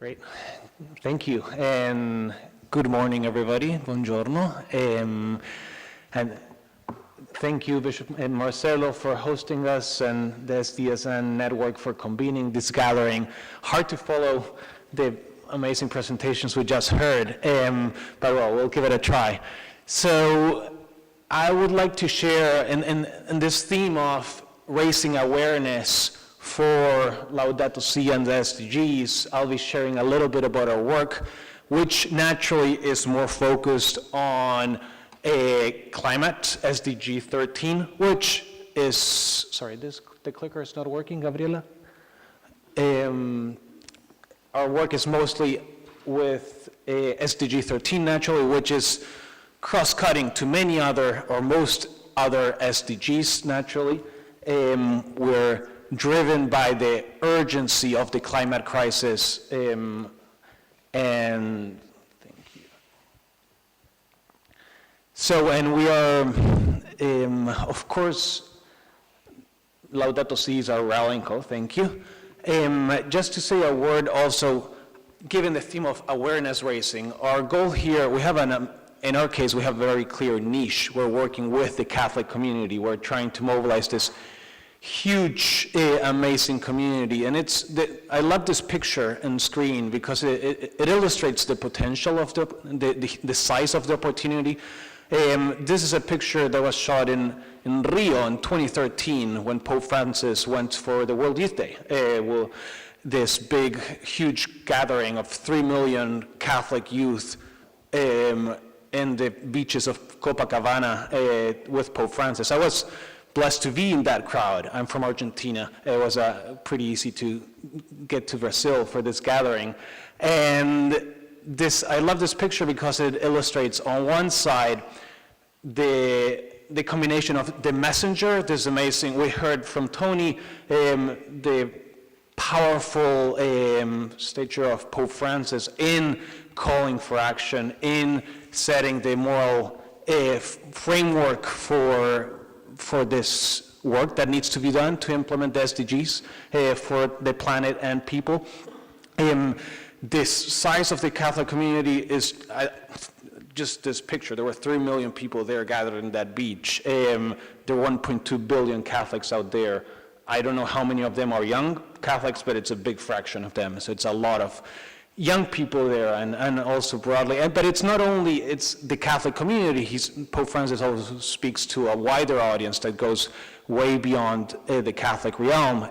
Great. Thank you. And good morning, everybody. Buongiorno. And thank you, Bishop and Marcelo, for hosting us, and the SDSN Network for convening this gathering. Hard to follow the amazing presentations we just heard, but well, we'll give it a try. So I would like to share in this theme of raising awareness for Laudato Si and the SDGs. I'll be sharing a little bit about our work, which naturally is more focused on climate, SDG 13, which is, sorry, the clicker is not working, Gabriela? Our work is mostly with SDG 13 naturally, which is cross-cutting to many other, or most other SDGs naturally. We're driven by the urgency of the climate crisis, and thank you. So, and we are, of course, Laudato Si is our rallying call, thank you. Just to say a word also, given the theme of awareness raising, our goal here, we have in our case, we have a very clear niche. We're working with the Catholic community. We're trying to mobilize this huge, amazing community. And I love this picture and screen because it illustrates the potential of the size of the opportunity. This is a picture that was shot in Rio in 2013 when Pope Francis went for the World Youth Day. This big, huge gathering of 3 million Catholic youth in the beaches of Copacabana with Pope Francis. I was blessed to be in that crowd. I'm from Argentina. It was pretty easy to get to Brazil for this gathering. And I love this picture because it illustrates on one side the combination of the messenger, this amazing, we heard from Tony, the powerful stature of Pope Francis in calling for action, in setting the moral framework for this work that needs to be done to implement the SDGs for the planet and people. This size of the Catholic community is just this picture. There were 3 million people there gathered in that beach. There are 1.2 billion Catholics out there. I don't know how many of them are young Catholics, but it's a big fraction of them. So it's a lot of young people there, and also broadly. But it's not only, it's the Catholic community. Pope Francis also speaks to a wider audience that goes way beyond the Catholic realm.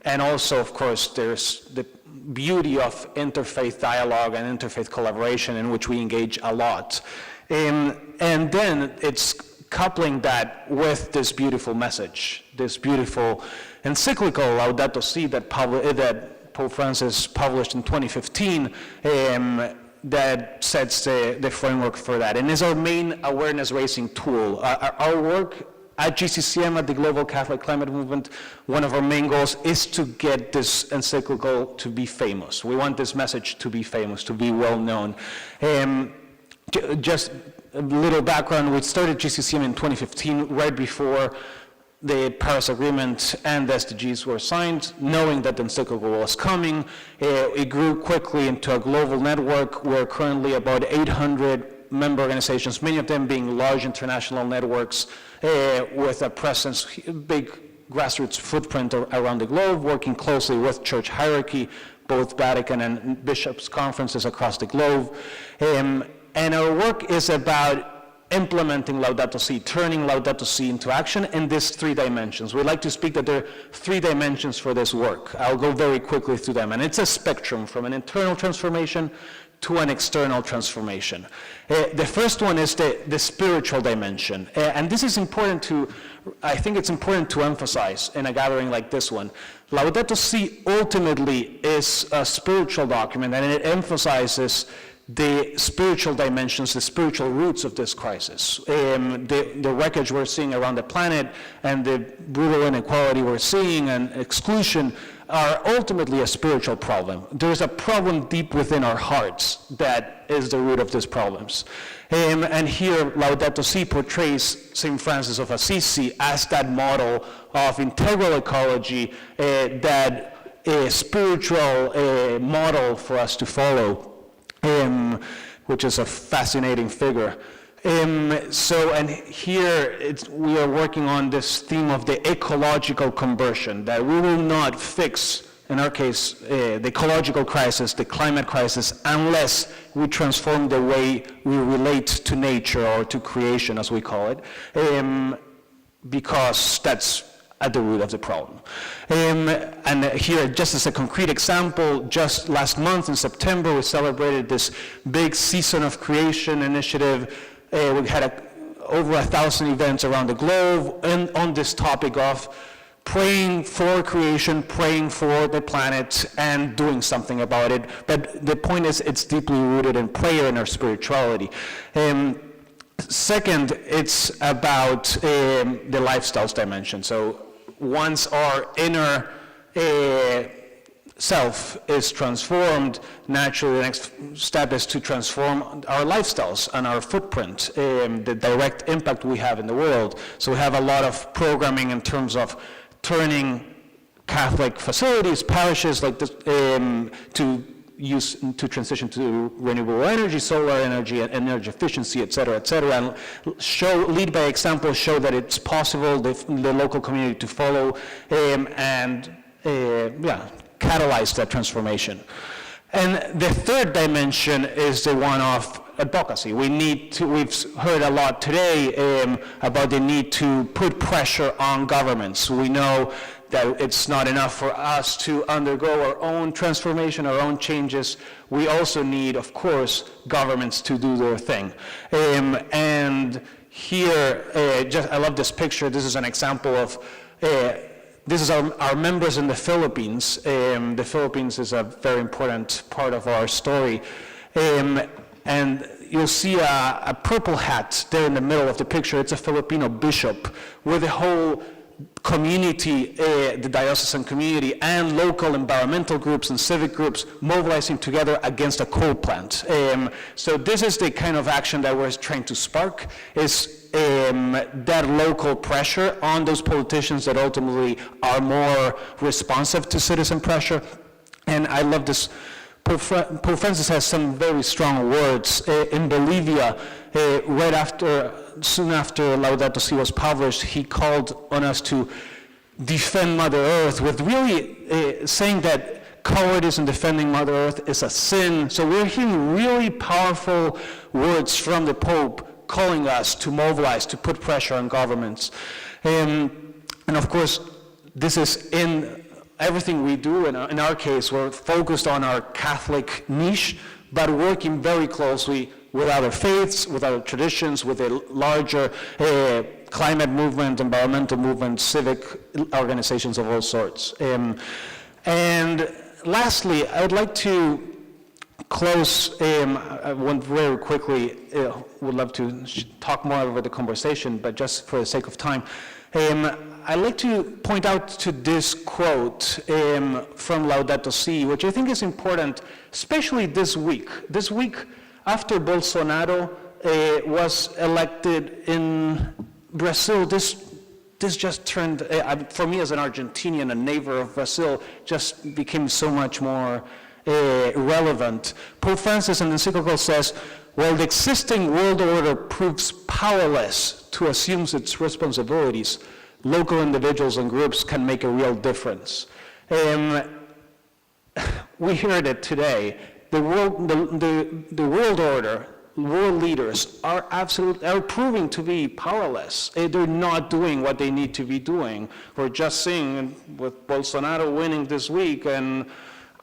And also, of course, there's the beauty of interfaith dialogue and interfaith collaboration in which we engage a lot. And then it's coupling that with this beautiful message, this beautiful encyclical Laudato Si that Pope Francis published in 2015 that sets the framework for that, and is our main awareness-raising tool. Our work at GCCM, at the Global Catholic Climate Movement, one of our main goals is to get this encyclical to be famous. We want this message to be famous, to be well-known. Just a little background, we started GCCM in 2015, right before the Paris Agreement and the SDGs were signed, knowing that the encyclical was coming. It grew quickly into a global network. We're currently about 800 member organizations, many of them being large international networks with a presence, big grassroots footprint around the globe, working closely with church hierarchy, both Vatican and bishops' conferences across the globe. And our work is about implementing Laudato Si, turning Laudato Si into action in these 3 dimensions. We'd like to speak that there are 3 dimensions for this work. I'll go very quickly through them, and it's a spectrum from an internal transformation to an external transformation. The first one is the spiritual dimension, and this is important I think it's important to emphasize in a gathering like this one. Laudato Si ultimately is a spiritual document, and it emphasizes the spiritual dimensions, the spiritual roots of this crisis. The wreckage we're seeing around the planet and the brutal inequality we're seeing and exclusion are ultimately a spiritual problem. There's a problem deep within our hearts that is the root of these problems. And here, Laudato Si portrays St. Francis of Assisi as that model of integral ecology that spiritual model for us to follow, which is a fascinating figure. And here we are working on this theme of the ecological conversion, that we will not fix, in our case, the ecological crisis, the climate crisis, unless we transform the way we relate to nature, or to creation, as we call it, because that's at the root of the problem. And here, just as a concrete example, just last month in September, we celebrated this big Season of Creation initiative. We had over 1,000 events around the globe on this topic of praying for creation, praying for the planet, and doing something about it. But the point is, it's deeply rooted in prayer and our spirituality. Second, it's about the lifestyles dimension. So once our inner self is transformed, naturally the next step is to transform our lifestyles and our footprint, the direct impact we have in the world. So we have a lot of programming in terms of turning Catholic facilities, parishes like this, to transition to renewable energy, solar energy, and energy efficiency, et cetera, and lead by example, show that it's possible, the local community to follow, and catalyze that transformation. And the third dimension is the one of advocacy. We've heard a lot today about the need to put pressure on governments. We know that it's not enough for us to undergo our own transformation, our own changes. We also need, of course, governments to do their thing. And here, I love this picture. This is an example of, this is our members in the Philippines. The Philippines is a very important part of our story. And you'll see a purple hat there in the middle of the picture. It's a Filipino bishop with the whole community, the diocesan community, and local environmental groups and civic groups mobilizing together against a coal plant. So this is the kind of action that we're trying to spark, is that local pressure on those politicians that ultimately are more responsive to citizen pressure. And I love this. Pope Francis has some very strong words. In Bolivia, soon after Laudato Si was published, he called on us to defend Mother Earth, with really saying that cowardice in defending Mother Earth is a sin. So we're hearing really powerful words from the Pope calling us to mobilize, to put pressure on governments. And of course, this is in everything we do. In our case, we're focused on our Catholic niche, but working very closely with other faiths, with other traditions, with a larger climate movement, environmental movement, civic organizations of all sorts. And lastly, I would like to close, I want very quickly, would love to talk more over the conversation, but just for the sake of time, I'd like to point out to this quote from Laudato Si, which I think is important, especially this week. This week, after Bolsonaro was elected in Brazil, this just turned, for me as an Argentinian, a neighbor of Brazil, just became so much more relevant. Pope Francis in the encyclical says, while the existing world order proves powerless to assume its responsibilities, local individuals and groups can make a real difference. We heard it today. The world order, world leaders are proving to be powerless. They're not doing what they need to be doing. We're just seeing with Bolsonaro winning this week and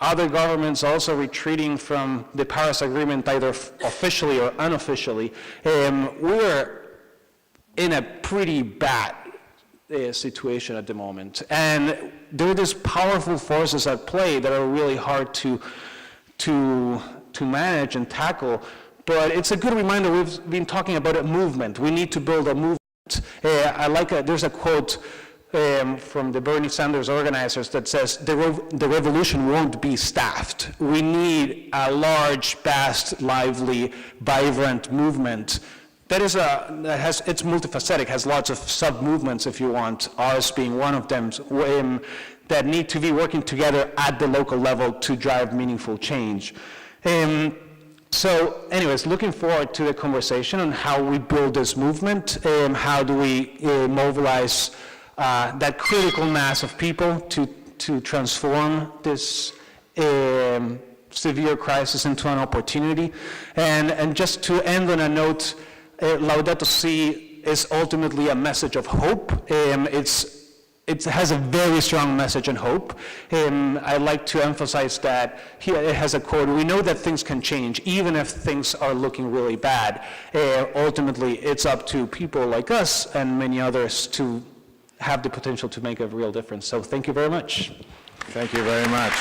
other governments also retreating from the Paris Agreement, either officially or unofficially. We're in a pretty bad situation at the moment. And there are these powerful forces at play that are really hard to manage and tackle. But it's a good reminder, we've been talking about a movement. We need to build a movement. There's a quote from the Bernie Sanders organizers that says, the revolution won't be staffed. We need a large, vast, lively, vibrant movement. It's multifacetic, has lots of sub-movements, if you want, ours being one of them, that need to be working together at the local level to drive meaningful change. So anyways, looking forward to the conversation on how we build this movement, how do we mobilize that critical mass of people to transform this severe crisis into an opportunity. And just to end on a note, Laudato Si is ultimately a message of hope. It has a very strong message and hope. I'd like to emphasize that here it has a quote, "We know that things can change, even if things are looking really bad. Ultimately, it's up to people like us and many others to have the potential to make a real difference." So thank you very much. Thank you very much.